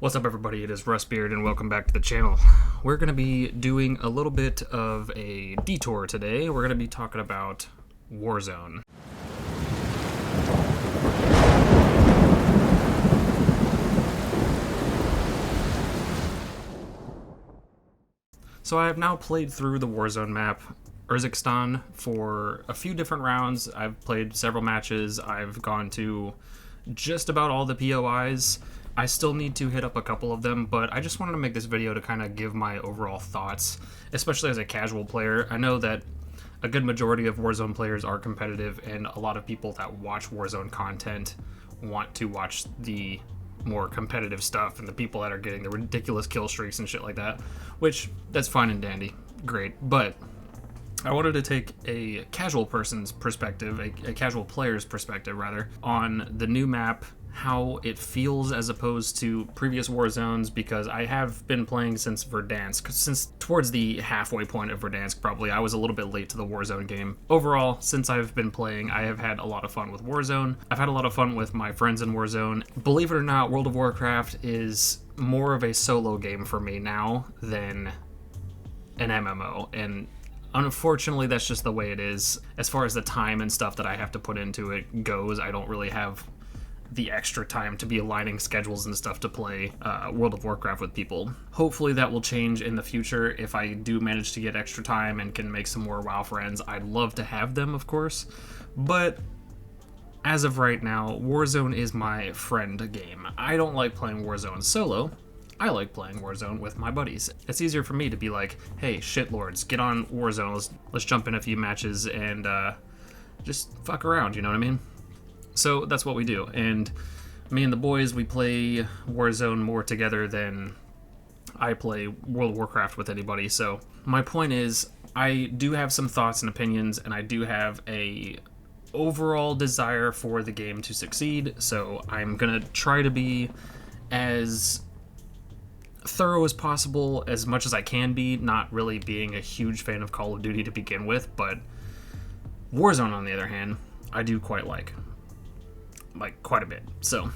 What's up, everybody? It is Rustbeard, and welcome back to the channel. We're going to be doing a little bit of a detour today. We're going to be talking about Warzone. So I have now played through the Warzone map, Urzikstan, for a few different rounds. I've played several matches. I've gone to just about all the POIs. I still need to hit up a couple of them, but I just wanted to make this video to kind of give my overall thoughts, especially as a casual player. I know that a good majority of Warzone players are competitive, and a lot of people that watch Warzone content want to watch the more competitive stuff and the people that are getting the ridiculous kill streaks and shit like that, which that's fine and dandy, great. But I wanted to take a casual person's perspective, a casual player's perspective rather, on the new map, how it feels as opposed to previous Warzones, because I have been playing since Verdansk, since towards the halfway point of Verdansk probably. I was a little bit late to the Warzone game. Overall, since I've been playing, I have had a lot of fun with Warzone. I've had a lot of fun with my friends in Warzone. Believe it or not, World of Warcraft is more of a solo game for me now than an MMO, and unfortunately that's just the way it is. As far as the time and stuff that I have to put into it goes, I don't really have the extra time to be aligning schedules and stuff to play World of Warcraft with people. Hopefully that will change in the future if I do manage to get extra time and can make some more WoW friends. I'd love to have them, of course, but as of right now, Warzone is my friend game. I don't like playing Warzone solo. I like playing Warzone with my buddies. It's easier for me to be like, hey, shitlords, get on Warzone, let's jump in a few matches and just fuck around, you know what I mean? So that's what we do, and me and the boys, we play Warzone more together than I play World of Warcraft with anybody. So my point is, I do have some thoughts and opinions, and I do have a overall desire for the game to succeed, so I'm gonna try to be as thorough as possible, as much as I can be, not really being a huge fan of Call of Duty to begin with, but Warzone, on the other hand, I do quite like quite a bit. So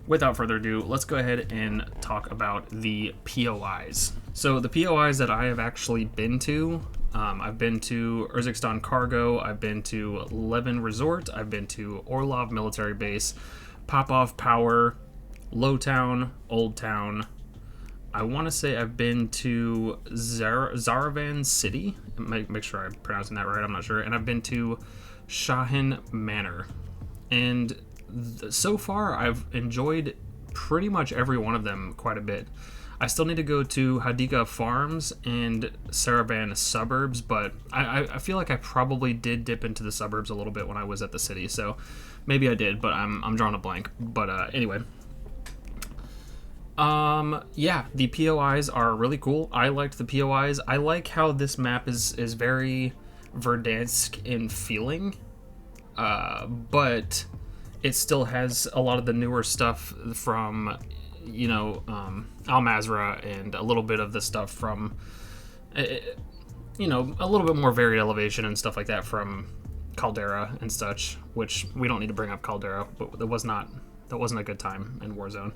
without further ado, let's go ahead and talk about the POIs. So the POIs that I have actually been to, I've been to Urzikstan Cargo, I've been to Levin Resort, I've been to Orlov Military Base, Pop-Off Power, Lowtown, Old Town. I want to say I've been to Zaravan City. Make sure I'm pronouncing that right, I'm not sure. And I've been to Shahin Manor. And so far, I've enjoyed pretty much every one of them quite a bit. I still need to go to Hadika Farms and Saraban Suburbs, but I feel like I probably did dip into the suburbs a little bit when I was at the city, so maybe I did, but I'm drawing a blank. But anyway. Yeah, the POIs are really cool. I liked the POIs. I like how this map is very Verdansk in feeling. But it still has a lot of the newer stuff from, you know, Al-Mazrah, and a little bit of the stuff from, you know, a little bit more varied elevation and stuff like that from Caldera and such, which we don't need to bring up Caldera, but that wasn't a good time in Warzone.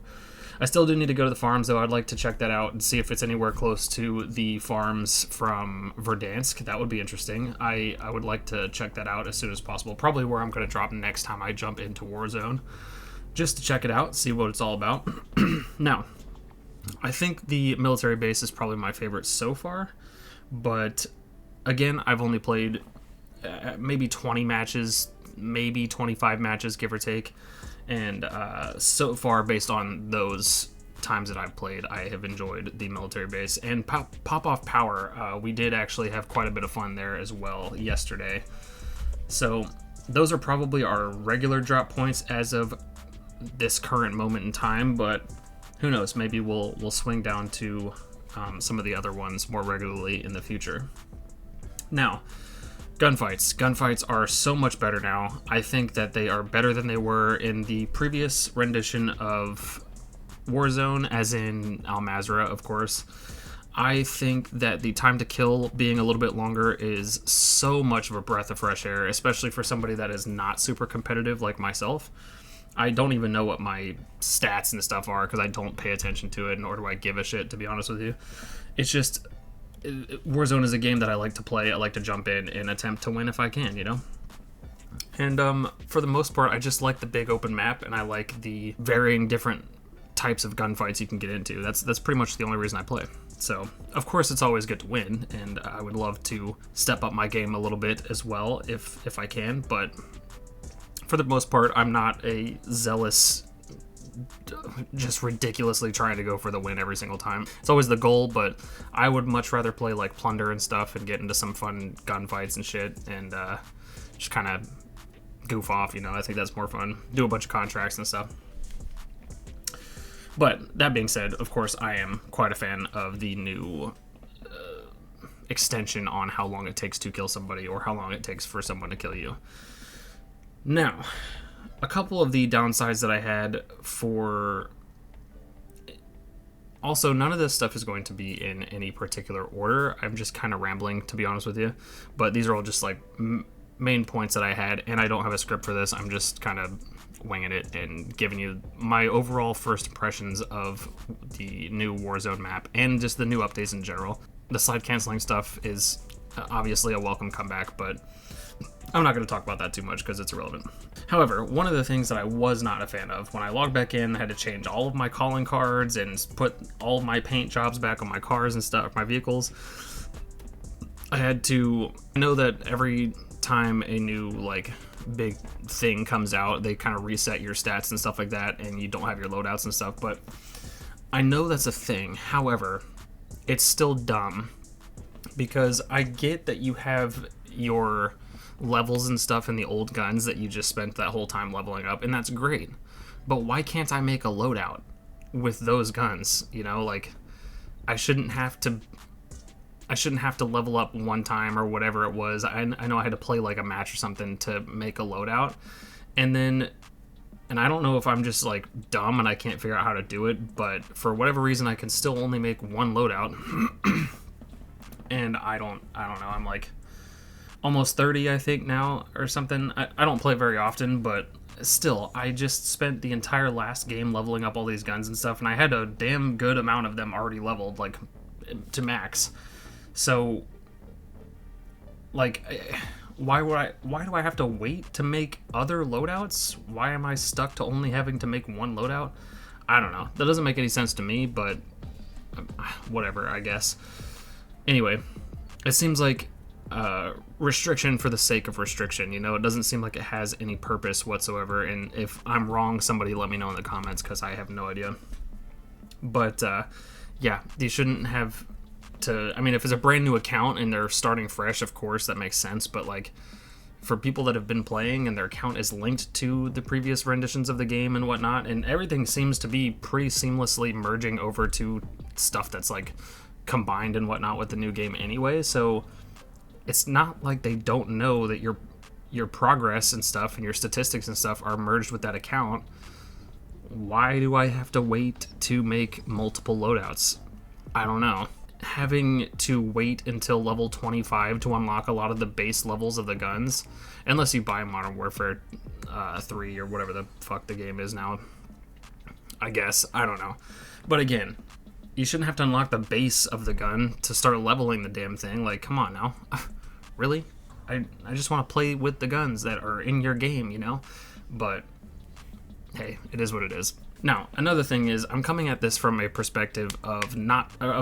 I still do need to go to the farms, though. I'd like to check that out and see if it's anywhere close to the farms from Verdansk. That would be interesting. I would like to check that out as soon as possible. Probably where I'm going to drop next time I jump into Warzone, just to check it out, see what it's all about. Now, I think the military base is probably my favorite so far, but again, I've only played maybe 20 matches, maybe 25 matches, give or take. And so far, based on those times that I've played, I have enjoyed the military base. And Pop-Off Power, we did actually have quite a bit of fun there as well yesterday. So those are probably our regular drop points as of this current moment in time, but who knows, maybe we'll swing down to some of the other ones more regularly in the future. Now, Gunfights are so much better now. I think that they are better than they were in the previous rendition of Warzone, as in Al-Mazrah, of course. I think that the time to kill being a little bit longer is so much of a breath of fresh air, especially for somebody that is not super competitive like myself. I don't even know what my stats and stuff are because I don't pay attention to it, nor do I give a shit, to be honest with you. It's just, Warzone is a game that I like to play. I like to jump in and attempt to win if I can, you know? And for the most part, I just like the big open map, and I like the varying different types of gunfights you can get into. That's pretty much the only reason I play. So, of course, it's always good to win, and I would love to step up my game a little bit as well if I can, but for the most part, I'm not a zealous, just ridiculously trying to go for the win every single time. It's always the goal, but I would much rather play like Plunder and stuff and get into some fun gunfights and shit, and just kind of goof off, you know. I think that's more fun. Do a bunch of contracts and stuff. But that being said, of course, I am quite a fan of the new extension on how long it takes to kill somebody, or how long it takes for someone to kill you. Now, a couple of the downsides that I had for... Also, none of this stuff is going to be in any particular order. I'm just kind of rambling, to be honest with you. But these are all just, like, main points that I had, and I don't have a script for this. I'm just kind of winging it and giving you my overall first impressions of the new Warzone map and just the new updates in general. The slide canceling stuff is obviously a welcome comeback, but I'm not going to talk about that too much because it's irrelevant. However, one of the things that I was not a fan of, when I logged back in, I had to change all of my calling cards and put all of my paint jobs back on my cars and stuff, my vehicles. I know that every time a new, like, big thing comes out, they kind of reset your stats and stuff like that, and you don't have your loadouts and stuff, but I know that's a thing. However, it's still dumb, because I get that you have your levels and stuff in the old guns that you just spent that whole time leveling up, and that's great, but why can't I make a loadout with those guns? You know, like, I shouldn't have to level up one time or whatever it was. I know I had to play like a match or something to make a loadout, and I don't know if I'm just like dumb and I can't figure out how to do it, but for whatever reason I can still only make one loadout. And I don't know, I'm like almost 30, I think, now or something. I don't play very often, but still, I just spent the entire last game leveling up all these guns and stuff, and I had a damn good amount of them already leveled, like, to max. So, like, why do I have to wait to make other loadouts? Why am I stuck to only having to make one loadout? I don't know. That doesn't make any sense to me, but whatever, I guess. Anyway, it seems like restriction for the sake of restriction, you know? It doesn't seem like it has any purpose whatsoever, and if I'm wrong, somebody let me know in the comments, because I have no idea. But, yeah, they shouldn't have to... I mean, if it's a brand new account and they're starting fresh, of course, that makes sense, but, like, for people that have been playing and their account is linked to the previous renditions of the game and whatnot, and everything seems to be pretty seamlessly merging over to stuff that's, like, combined and whatnot with the new game anyway, so it's not like they don't know that your progress and stuff and your statistics and stuff are merged with that account. Why do I have to wait to make multiple loadouts? I don't know. Having to wait until level 25 to unlock a lot of the base levels of the guns, unless you buy Modern Warfare 3 or whatever the fuck the game is now, I guess. I don't know. But again, you shouldn't have to unlock the base of the gun to start leveling the damn thing. Like, come on now. Really? I just want to play with the guns that are in your game, you know? But, hey, it is what it is. Now, another thing is, I'm coming at this from a perspective of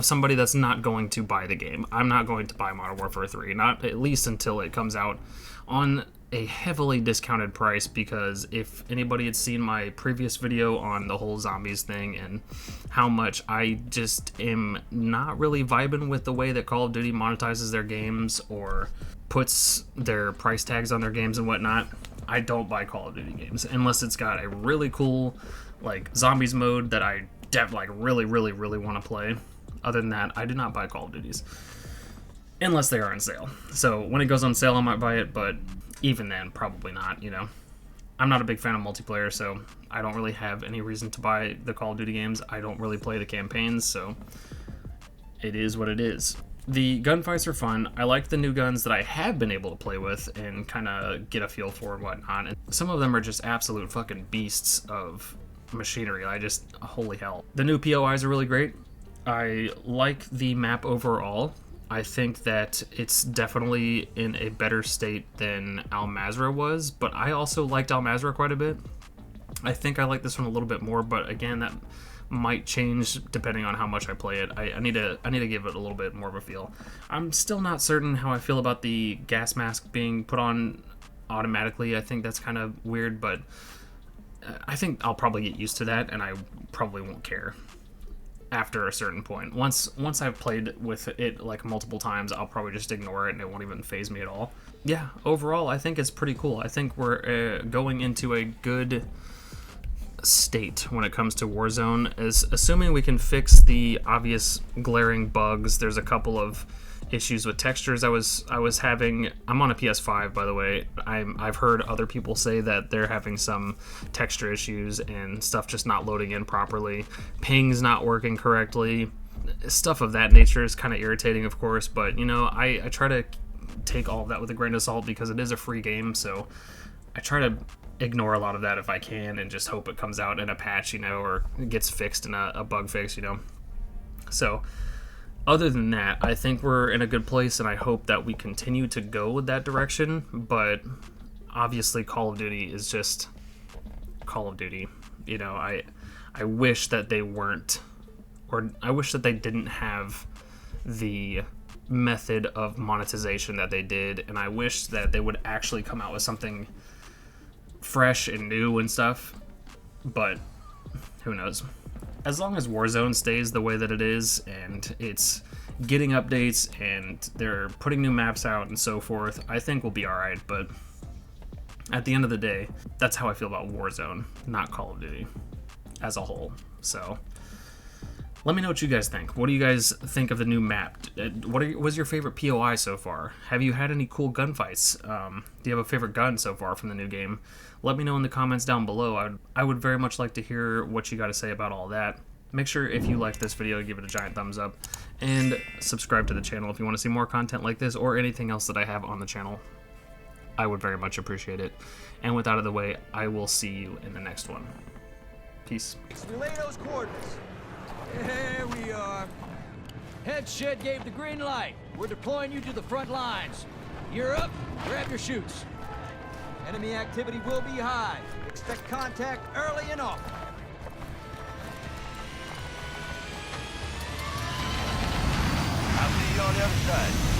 somebody that's not going to buy the game. I'm not going to buy Modern Warfare 3, not at least until it comes out on a heavily discounted price, because if anybody had seen my previous video on the whole zombies thing and how much I just am not really vibing with the way that Call of Duty monetizes their games or puts their price tags on their games and whatnot, I don't buy Call of Duty games unless it's got a really cool, like, zombies mode that I really want to play. Other than that, I do not buy Call of Duties unless they are on sale. So when it goes on sale, I might buy it, but even then, probably not, you know. I'm not a big fan of multiplayer, so I don't really have any reason to buy the Call of Duty games. I don't really play the campaigns, so it is what it is. The gunfights are fun. I like the new guns that I have been able to play with and kind of get a feel for and whatnot. And some of them are just absolute fucking beasts of machinery. Holy hell. The new POIs are really great. I like the map overall. I think that it's definitely in a better state than Al Mazrah was, but I also liked Al Mazrah quite a bit. I think I like this one a little bit more, but again, that might change depending on how much I play it. I need to give it a little bit more of a feel. I'm still not certain how I feel about the gas mask being put on automatically. I think that's kind of weird, but I think I'll probably get used to that, and I probably won't care after a certain point. Once I've played with it like multiple times, I'll probably just ignore it and it won't even faze me at all. Yeah, overall, I think it's pretty cool. I think we're going into a good state when it comes to Warzone, assuming we can fix the obvious glaring bugs. There's a couple of issues with textures I was having. I'm on a PS5, by the way. I've heard other people say that they're having some texture issues and stuff just not loading in properly, ping's not working correctly, stuff of that nature is kind of irritating, of course, but you know, I try to take all of that with a grain of salt because it is a free game, so I try to ignore a lot of that if I can and just hope it comes out in a patch, you know, or it gets fixed in a bug fix, you know. So other than that, I think we're in a good place, and I hope that we continue to go with that direction. But obviously Call of Duty is just Call of Duty. You know, I wish that they weren't, or I wish that they didn't have the method of monetization that they did, and I wish that they would actually come out with something fresh and new and stuff, but who knows. As long as Warzone stays the way that it is and it's getting updates and they're putting new maps out and so forth, I think we'll be alright. But at the end of the day, that's how I feel about Warzone, not Call of Duty as a whole. So let me know what you guys think. What do you guys think of the new map? What was your favorite POI so far? Have you had any cool gunfights? Do you have a favorite gun so far from the new game? Let me know in the comments down below. I would very much like to hear what you got to say about all that. Make sure if you like this video, give it a giant thumbs up, and subscribe to the channel if you want to see more content like this or anything else that I have on the channel. I would very much appreciate it. And with that out of the way, I will see you in the next one. Peace. Relay those coordinates. There we are. Head shed gave the green light. We're deploying you to the front lines. You're up. Grab your chutes. Enemy activity will be high. Expect contact early and often. I'll see you on the other side.